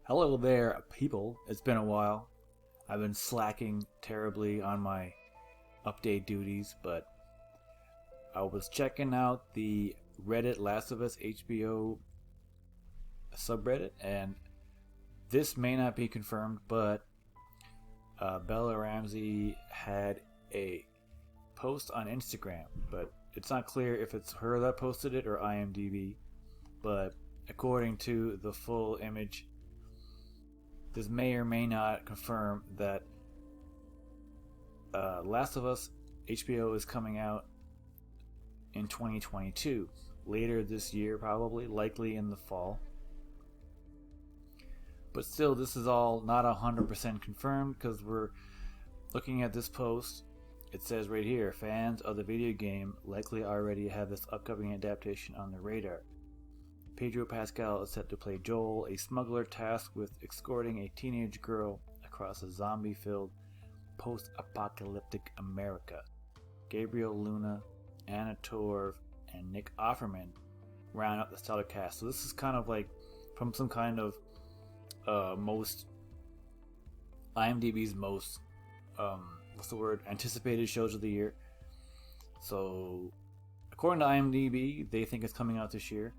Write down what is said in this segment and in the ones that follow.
Hello there, people. It's been a while. I've been slacking terribly on my update duties, but I was checking out the Reddit Last of Us HBO subreddit, and this may not be confirmed, but Bellaramsey had a post on Instagram, but it's not clear if it's her that posted it or IMDb. But according to the full image, this may or may not confirm that Last of Us HBO is coming out in 2022. Later this year, probably, likely in the fall. But still, this is all not 100% confirmed because we're looking at this post. It says right here, fans of the video game likely already have this upcoming adaptation on their radar. Pedropascal is set to play Joel, a smuggler tasked with escorting a teenage girl across a zombie-filled post-apocalyptic America. Gabriel Luna, Anna Torv, and Nick Offerman round up the stellar cast. So this is kind of like from some kind of most IMDb's most anticipated shows of the year. So according to IMDb, they think it's coming out this year.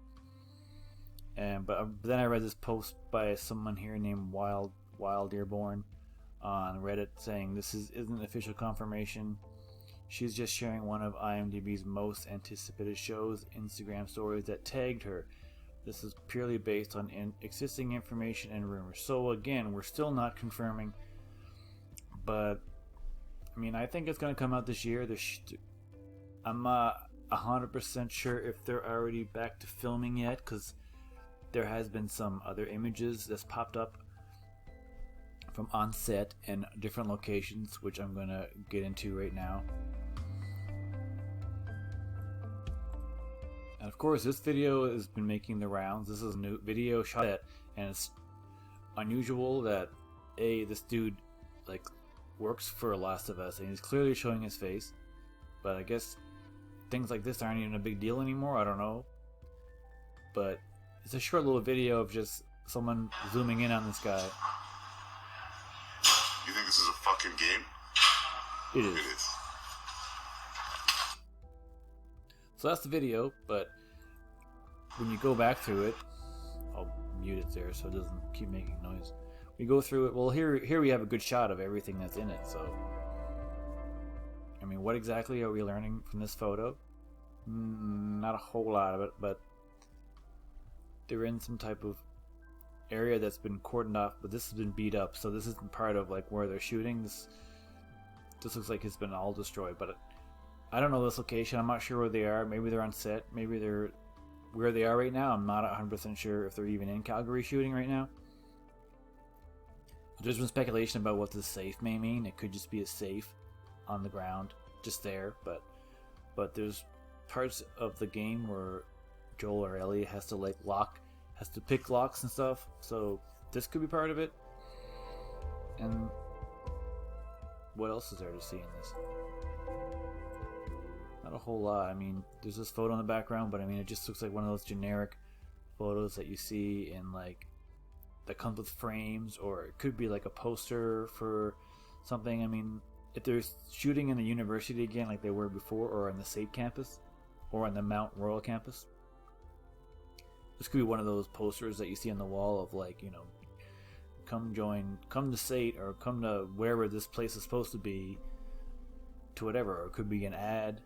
But then I read this post by someone here named Wild Dearborn on Reddit saying this isn't official confirmation. She's just sharing one of IMDb's most anticipated shows Instagram stories that tagged her. This is purely based on existing information and rumors. So again, we're still not confirming, but I mean, I think it's going to come out this year. I'm not 100% sure if they're already back to filming yet, because there has been some other images that's popped up from on set and different locations, which I'm going to get into right now. And of course, this video has been making the rounds. This is a new video shot at, and it's unusual that this dude works for Last of Us, and he's clearly showing his face. But I guess things like this aren't even a big deal anymore. I don't know. But it's a short little video of just someone zooming in on this guy. You think this is a fucking game? It is. It is. So that's the video, but when you go back through it, I'll mute it there so it doesn't keep making noise. We go through it. Well, here we have a good shot of everything that's in it. So, I mean, what exactly are we learning from this photo? Not a whole lot of it, but they're in some type of area that's been cordoned off, but this has been beat up, so this isn't part of where they're shooting. This looks like it's been all destroyed, but I don't know this location. I'm not sure where they are. Maybe they're on set. Maybe they're where they are right now. I'm not 100% sure if they're even in Calgary shooting right now. There's been speculation about what this safe may mean. It could just be a safe on the ground, just there, but there's parts of the game where Joel or Ellie has to pick locks and stuff, so this could be part of it. And what else is there to see in this? Not a whole lot. I mean, there's this photo in the background, but I mean, it just looks like one of those generic photos that you see in that comes with frames, or it could be like a poster for something. I mean, if they're shooting in the university again like they were before, or on the SAIT campus, or on the Mount Royal campus, this could be one of those posters that you see on the wall of come to SAIT, or come to wherever this place is supposed to be, to whatever. Or it could be an ad.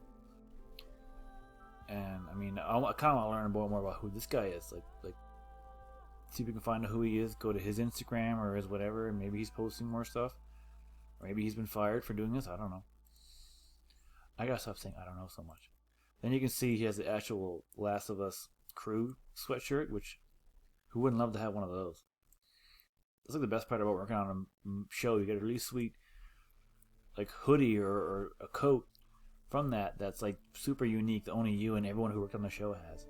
And I mean, I kind of want to learn more about who this guy is. See if we can find out who he is. Go to his Instagram or his whatever, and maybe he's posting more stuff. Or maybe he's been fired for doing this. I don't know. I gotta stop saying I don't know so much. Then you can see he has the actual Last of Us crew sweatshirt, which who wouldn't love to have one of those? That's the best part about working on a show. You get a really sweet hoodie or a coat from that's super unique that only you and everyone who worked on the show has.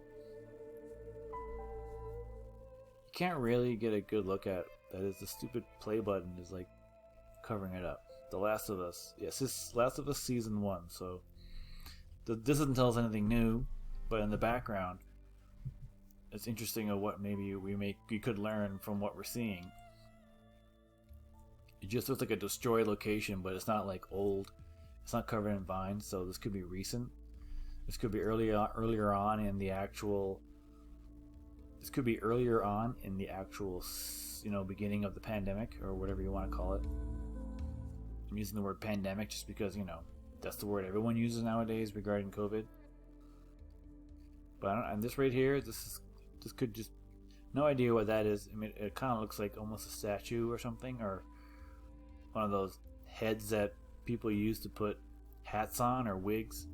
You can't really get a good look at that. Is the stupid play button is covering it up. The Last of Us. Yes, this is Last of Us Season 1, so this doesn't tell us anything new, but in the background it's interesting of what maybe we could learn from what we're seeing. It just looks like a destroyed location, but it's not like old. It's not covered in vines, so this could be recent. This could be earlier on in the actual. This could be earlier on in the actual, beginning of the pandemic or whatever you want to call it. I'm using the word pandemic just because that's the word everyone uses nowadays regarding COVID. But and this right here, this could just no idea what that is. I mean, it kind of looks like almost a statue or something, or one of those heads that people use to put hats on or wigs.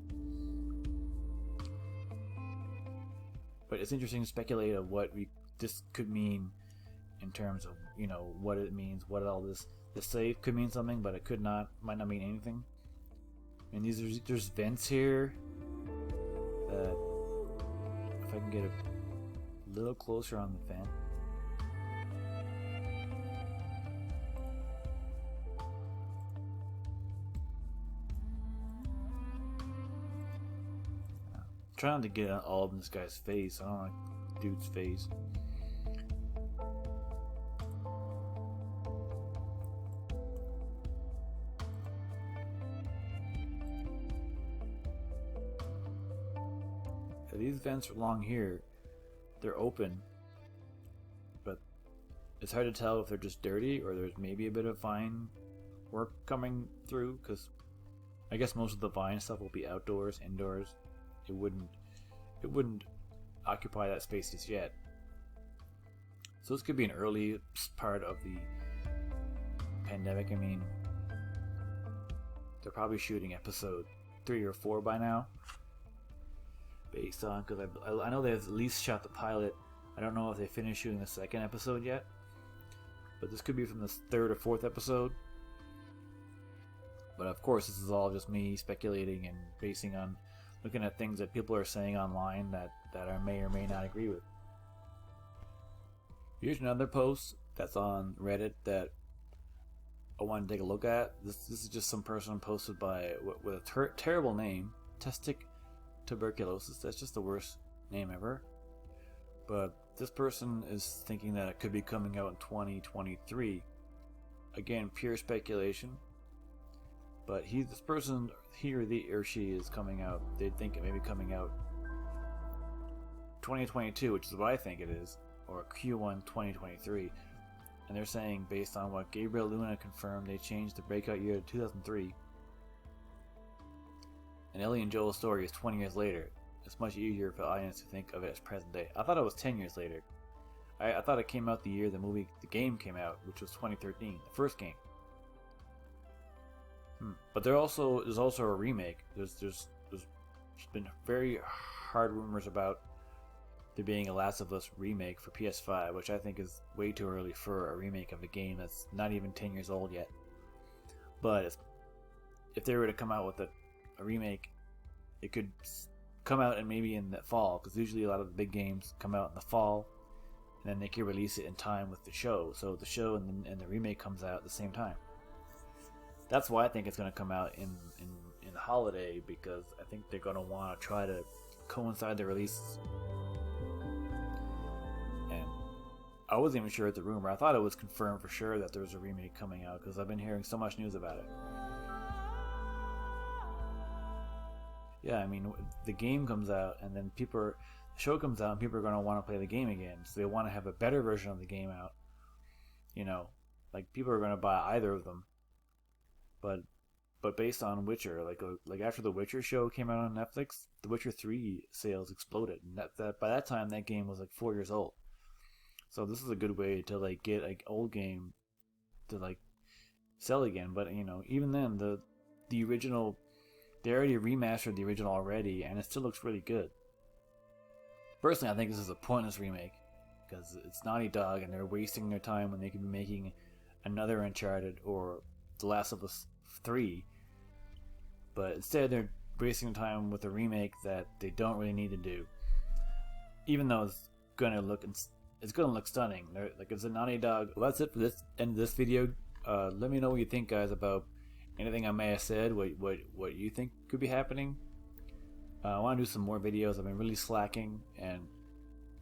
But it's interesting to speculate of what this could mean in terms of what it means, what all this. The safe could mean something, but it might not mean anything. And there's vents here that if I can get a little closer on the vent. Trying to get all of this guy's face. I don't like dude's face. These vents along here, they're open, but it's hard to tell if they're just dirty or there's maybe a bit of vine work coming through, because I guess most of the vine stuff will be outdoors, indoors. It wouldn't occupy that space just yet. So this could be an early part of the pandemic. I mean, they're probably shooting episode 3 or 4 by now, based on, because I know they've at least shot the pilot. I don't know if they finished shooting the second episode yet, but this could be from the 3rd or 4th episode. But of course, this is all just me speculating and basing on looking at things that people are saying online that I may or may not agree with. Here's another post that's on Reddit that I want to take a look at. This is just some person posted by with a terrible name, Testic Tuberculosis. That's just the worst name ever. But this person is thinking that it could be coming out in 2023. Again, pure speculation. But this person, he or she is coming out. They think it may be coming out 2022, which is what I think it is, or Q1 2023. And they're saying, based on what Gabriel Luna confirmed, they changed the breakout year to 2003. And Ellie and Joel's story is 20 years later. It's much easier for the audience to think of it as present day. I thought it was 10 years later. I thought it came out the year the game came out, which was 2013, the first game. But there's also a remake. There's been very hard rumors about there being a Last of Us remake for PS5, which I think is way too early for a remake of a game that's not even 10 years old yet. But if they were to come out with a remake, it could come out and maybe in the fall, because usually a lot of the big games come out in the fall, and then they can release it in time with the show. So the show and the remake comes out at the same time. That's why I think it's going to come out in the holiday, because I think they're going to want to try to coincide the releases. And I wasn't even sure at the rumor. I thought it was confirmed for sure that there was a remake coming out, because I've been hearing so much news about it. Yeah, I mean, the game comes out, and then the show comes out, and people are going to want to play the game again. So they want to have a better version of the game out. Like people are going to buy either of them. But based on Witcher, like after the Witcher show came out on Netflix, the Witcher 3 sales exploded, and that by that time that game was like 4 years old. So this is a good way to like get an old game to like sell again. But even then, the original, they already remastered the original already, and it still looks really good. Personally, I think this is a pointless remake, because it's Naughty Dog and they're wasting their time when they could be making another Uncharted or The Last of Us 3. But instead they're wasting time with a remake that they don't really need to do, even though it's gonna look stunning. Like, it's a Naughty Dog. Well, that's it for this end of this video. Let me know what you think, guys, about anything I may have said, what you think could be happening. I want to do some more videos. I've been really slacking, and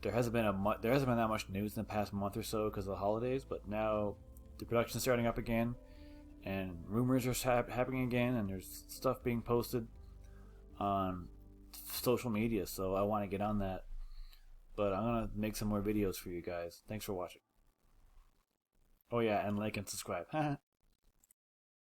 there hasn't been that much news in the past month or so because of the holidays. But now the production's starting up again, and rumors are happening again, and there's stuff being posted on social media, so I want to get on that. But I'm gonna make some more videos for you guys. Thanks for watching. Oh yeah, and like and subscribe.